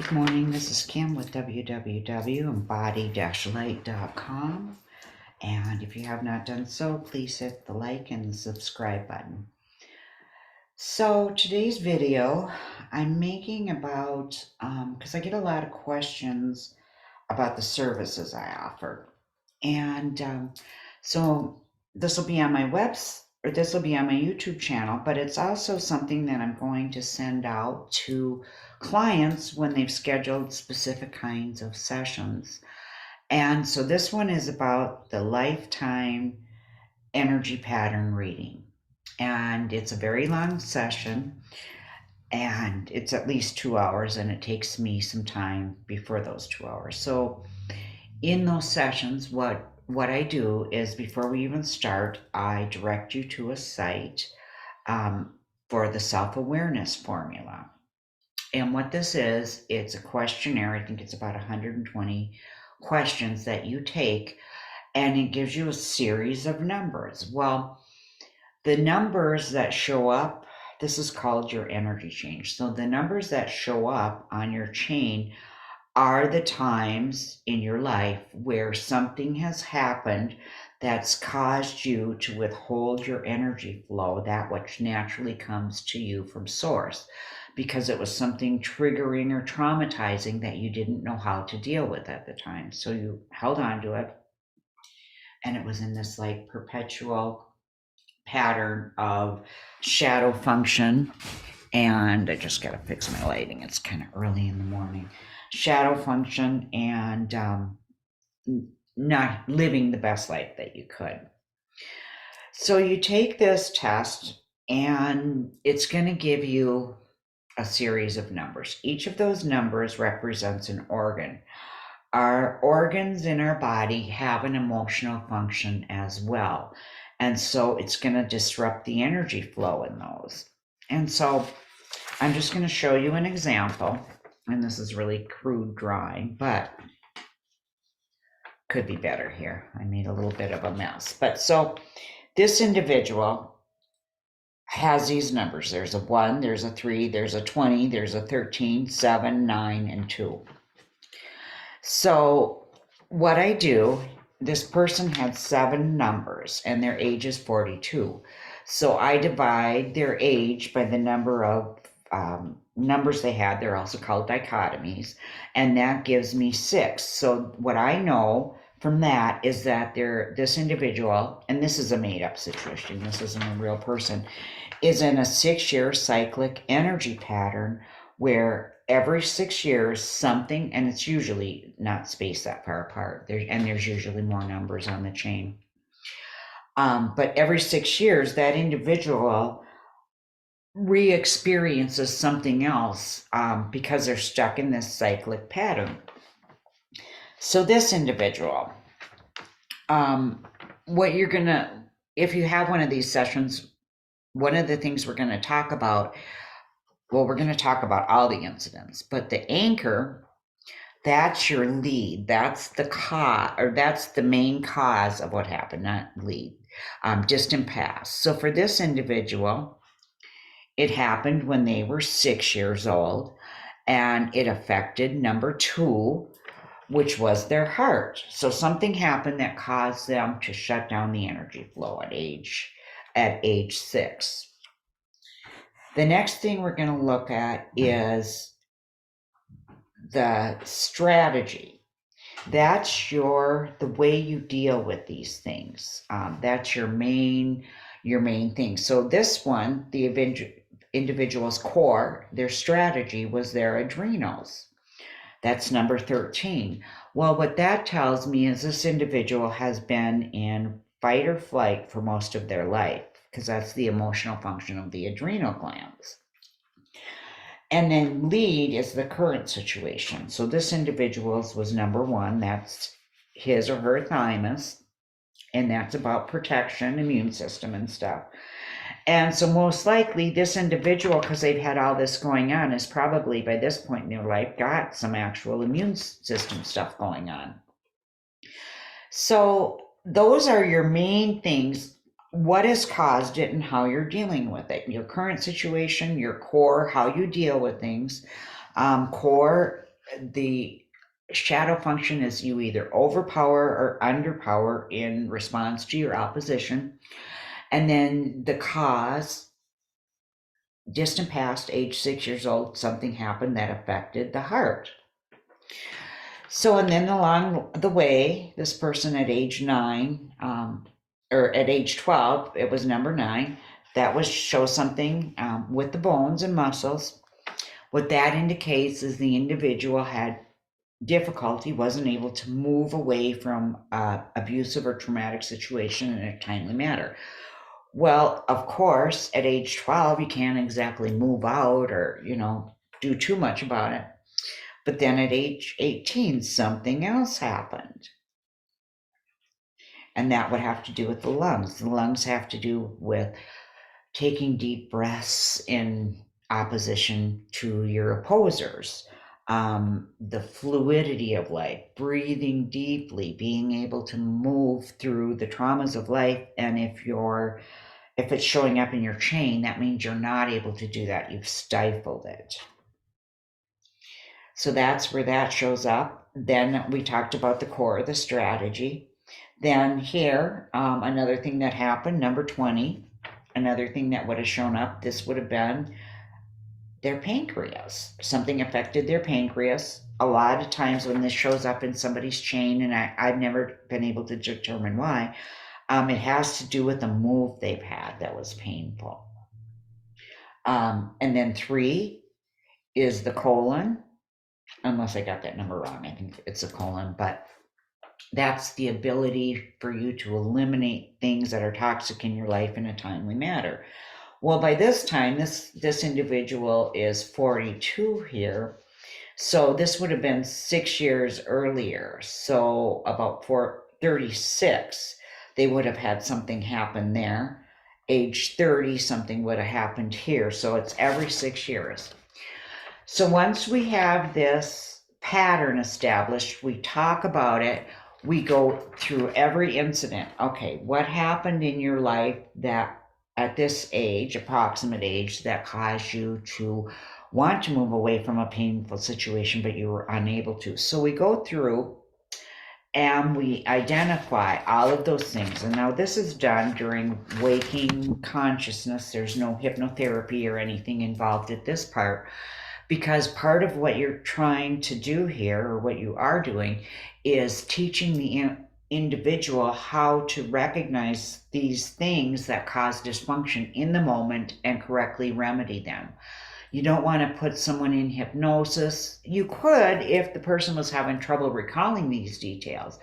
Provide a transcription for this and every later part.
Good morning, this is Kim with www.embody-light.com, and if you have not done so, please hit the like and the subscribe button. So today's video I'm making about, because I get a lot of questions about the services I offer, and so this will be on my this will be on my YouTube channel, but it's also something that I'm going to send out to clients when they've scheduled specific kinds of sessions. And so this one is about the lifetime energy pattern reading. And it's a very long session, and it's at least 2 hours, and it takes me some time before those 2 hours. So in those sessions, what I do is before we even start, I direct you to a site for the self-awareness formula. And what this is, it's a questionnaire. I think it's about 120 questions that you take, and it gives you a series of numbers. Well, the numbers that show up, this is called your energy change. So the numbers that show up on your chain are the times in your life where something has happened that's caused you to withhold your energy flow, that which naturally comes to you from source, because it was something triggering or traumatizing that you didn't know how to deal with at the time. So you held on to it, and it was in this like perpetual pattern of shadow function. And I just got to fix my lighting. It's kind of early in the morning. Shadow function and not living the best life that you could. So you take this test, and it's going to give you a series of numbers. Each of those numbers represents an organ. Our organs in our body have an emotional function as well. And so it's going to disrupt the energy flow in those. And so I'm just going to show you an example, and this is really crude drawing, but could be better here. I made a little bit of a mess. But so this individual has these numbers. There's a 1, there's a 3, there's a 20, there's a 13, 7, 9, and 2. So what I do, this person had 7 numbers, and their age is 42. So I divide their age by the number of numbers they had. They're also called dichotomies, and that gives me 6. So what I know from that is that this individual, and this is a made-up situation, this isn't a real person, is in a 6-year cyclic energy pattern where every 6 years something, and it's usually not spaced that far apart, there's usually more numbers on the chain, but every 6 years that individual re-experiences something else because they're stuck in this cyclic pattern. So this individual, if you have one of these sessions, one of the things we're going to talk about, well, we're going to talk about all the incidents, but the anchor, that's your lead. That's the cause, or that's the main cause of what happened, not lead, distant past. So for this individual, it happened when they were 6 years old, and it affected number 2, which was their heart. So something happened that caused them to shut down the energy flow at age 6. The next thing we're going to look at is the strategy. That's the way you deal with these things. That's your main thing. So this one, the individual's core, their strategy was their adrenals. That's number 13. Well, what that tells me is this individual has been in fight or flight for most of their life, because that's the emotional function of the adrenal glands. And then lead is the current situation. So this individual's was number 1. That's his or her thymus, and that's about protection, immune system and stuff. And so most likely this individual, because they've had all this going on, is probably by this point in their life got some actual immune system stuff going on. So those are your main things. What has caused it and how you're dealing with it. Your current situation, your core, how you deal with things. Core the shadow function is you either overpower or underpower in response to your opposition. And then the cause, distant past, age 6 years old, something happened that affected the heart. So, and then along the way, this person at age 9, or at age 12, it was number 9, that was show something with the bones and muscles. What that indicates is the individual had difficulty, wasn't able to move away from abusive or traumatic situation in a timely manner. Well, of course, at age 12, you can't exactly move out or, do too much about it. But then at age 18, something else happened. And that would have to do with the lungs. The lungs have to do with taking deep breaths in opposition to your opposers. The fluidity of life, breathing deeply, being able to move through the traumas of life. And if it's showing up in your chain, that means you're not able to do that. You've stifled it. So that's where that shows up. Then we talked about the core of the strategy. Then here, another thing that happened, number 20, another thing that would have shown up, this would have been their pancreas. Something affected their pancreas. A lot of times when this shows up in somebody's chain, and I've never been able to determine why, it has to do with a move they've had that was painful. And then 3 is the colon, unless I got that number wrong. I think it's a colon, but that's the ability for you to eliminate things that are toxic in your life in a timely manner. Well, by this time, this individual is 42 here. So this would have been 6 years earlier. So about 36, they would have had something happen there. Age 30, something would have happened here. So it's every 6 years. So once we have this pattern established, we talk about it, we go through every incident. Okay, what happened in your life that at this age, approximate age, that caused you to want to move away from a painful situation, but you were unable to? So we go through and we identify all of those things. And now this is done during waking consciousness. There's no hypnotherapy or anything involved at this part, because part of what you're trying to do here, or what you are doing, is teaching the individual how to recognize these things that cause dysfunction in the moment and correctly remedy them. You don't want to put someone in hypnosis. You could if the person was having trouble recalling these details.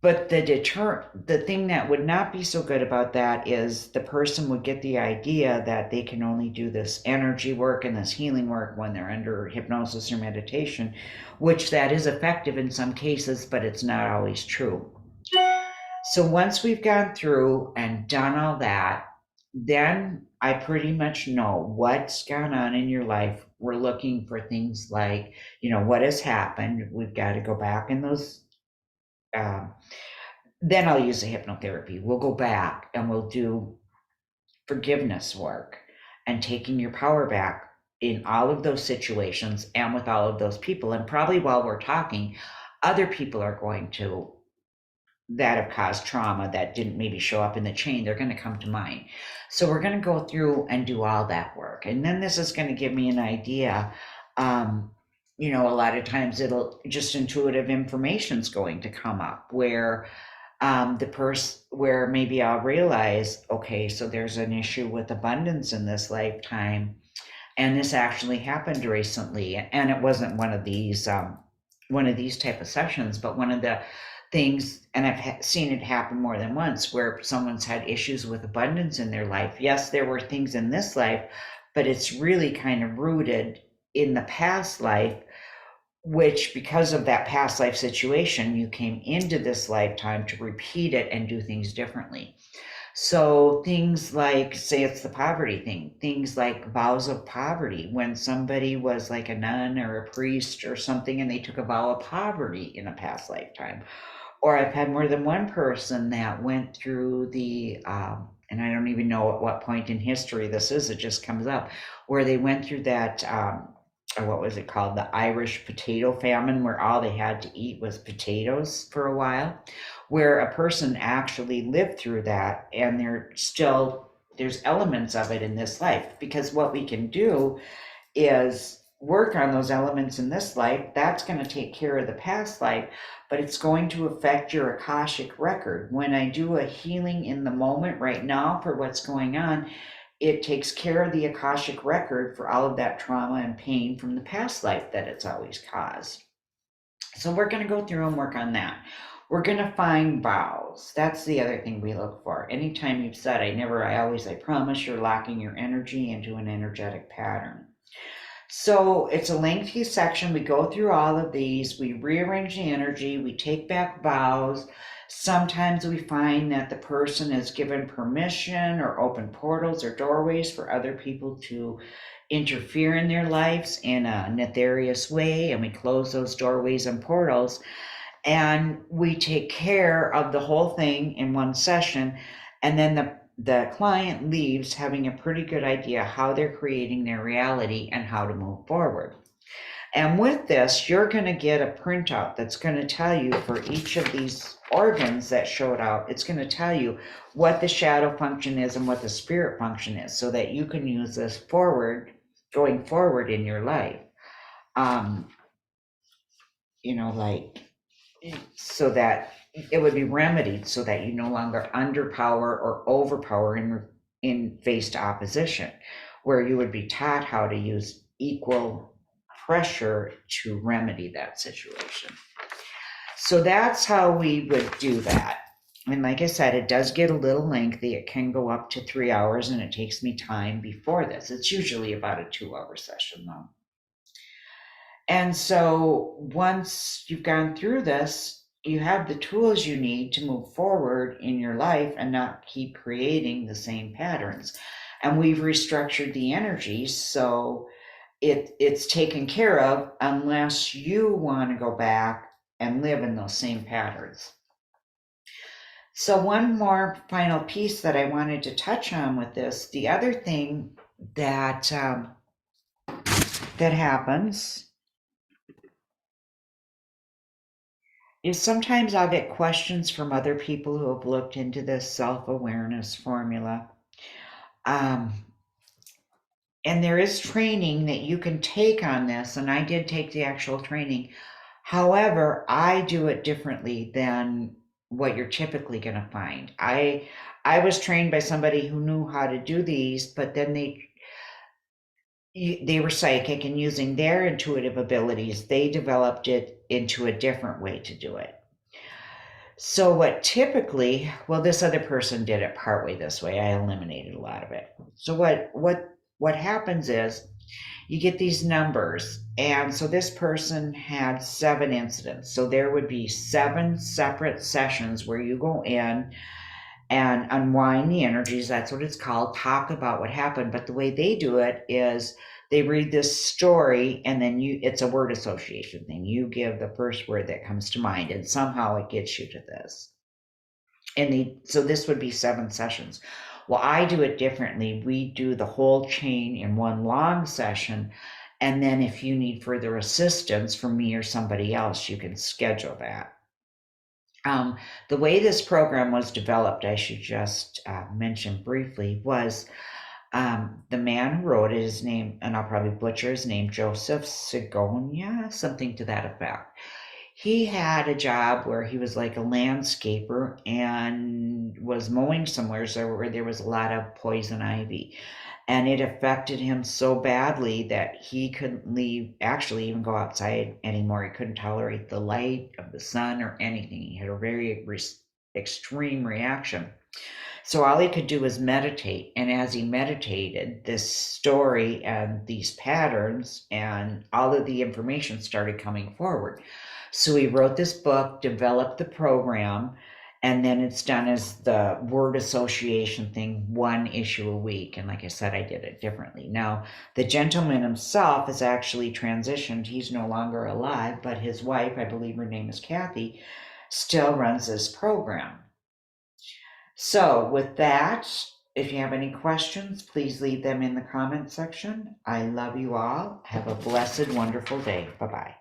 But the thing that would not be so good about that is the person would get the idea that they can only do this energy work and this healing work when they're under hypnosis or meditation, which that is effective in some cases, but it's not always true. So once we've gone through and done all that, then I pretty much know what's gone on in your life. We're looking for things like, what has happened. We've got to go back in those. Then I'll use a hypnotherapy. We'll go back and we'll do forgiveness work and taking your power back in all of those situations and with all of those people. And probably while we're talking, other people are going to, that have caused trauma that didn't maybe show up in the chain, they're going to come to mind. So we're going to go through and do all that work. And then this is going to give me an idea. A lot of times it'll just intuitive information is going to come up where where maybe I'll realize, okay, so there's an issue with abundance in this lifetime, and this actually happened recently, and it wasn't one of these type of sessions, but one of the things, and I've seen it happen more than once, where someone's had issues with abundance in their life. Yes, there were things in this life, but it's really kind of rooted in the past life, which, because of that past life situation, you came into this lifetime to repeat it and do things differently. So things like, say it's the poverty thing, things like vows of poverty, when somebody was like a nun or a priest or something and they took a vow of poverty in a past lifetime. Or I've had more than one person that went through and I don't even know at what point in history this is, it just comes up, where they went through that what was it called? The Irish potato famine, where all they had to eat was potatoes for a while, where a person actually lived through that, and there's elements of it in this life, because what we can do is work on those elements in this life. That's going to take care of the past life, but it's going to affect your Akashic record. When I do a healing in the moment right now for what's going on, it takes care of the Akashic record for all of that trauma and pain from the past life that it's always caused. So we're going to go through and work on that. We're going to find vows. That's the other thing we look for. Anytime you've said, I promise, you're locking your energy into an energetic pattern. So it's a lengthy section. We go through all of these. We rearrange the energy. We take back vows. Sometimes we find that the person is given permission or open portals or doorways for other people to interfere in their lives in a nefarious way, and we close those doorways and portals, and we take care of the whole thing in one session, and then the client leaves having a pretty good idea how they're creating their reality and how to move forward. And with this, you're going to get a printout that's going to tell you for each of these organs that showed out, it's going to tell you what the shadow function is and what the spirit function is, so that you can use this going forward in your life. Like, so that it would be remedied, so that you no longer underpower or overpower in faced opposition, where you would be taught how to use equal pressure to remedy that situation. So that's how we would do that. And like I said, it does get a little lengthy. It can go up to 3 hours, and it takes me time before this. It's usually about a 2-hour session though. And so once you've gone through this, you have the tools you need to move forward in your life and not keep creating the same patterns. And we've restructured the energy so it's taken care of, unless you want to go back and live in those same patterns. So one more final piece that I wanted to touch on with this, the other thing that happens is sometimes I'll get questions from other people who have looked into this self-awareness formula. And there is training that you can take on this, and I did take the actual training. However, I do it differently than what you're typically going to find. I was trained by somebody who knew how to do these, but then they were psychic, and using their intuitive abilities, they developed it into a different way to do it. So this other person did it partway this way. I eliminated a lot of it. So what happens is you get these numbers. And so this person had 7 incidents. So there would be 7 separate sessions where you go in and unwind the energies. That's what it's called. Talk about what happened. But the way they do it is they read this story, and then it's a word association thing. You give the first word that comes to mind, and somehow it gets you to this. So this would be 7 sessions. Well, I do it differently. We do the whole chain in one long session. And then if you need further assistance from me or somebody else, you can schedule that. The way this program was developed, I should just mention briefly, was the man who wrote it, his name, and I'll probably butcher his name, Joseph Sigonia, something to that effect. He had a job where he was like a landscaper and was mowing somewhere where there was a lot of poison ivy. And it affected him so badly that he couldn't actually even go outside anymore. He couldn't tolerate the light of the sun or anything. He had a very extreme reaction. So all he could do was meditate. And as he meditated, this story and these patterns and all of the information started coming forward. So he wrote this book, developed the program, and then it's done as the word association thing, 1 issue a week. And like I said, I did it differently. Now, the gentleman himself has actually transitioned. He's no longer alive, but his wife, I believe her name is Kathy, still runs this program. So with that, If you have any questions, please leave them in the comment section. I love you all. Have a blessed, wonderful day. Bye-bye.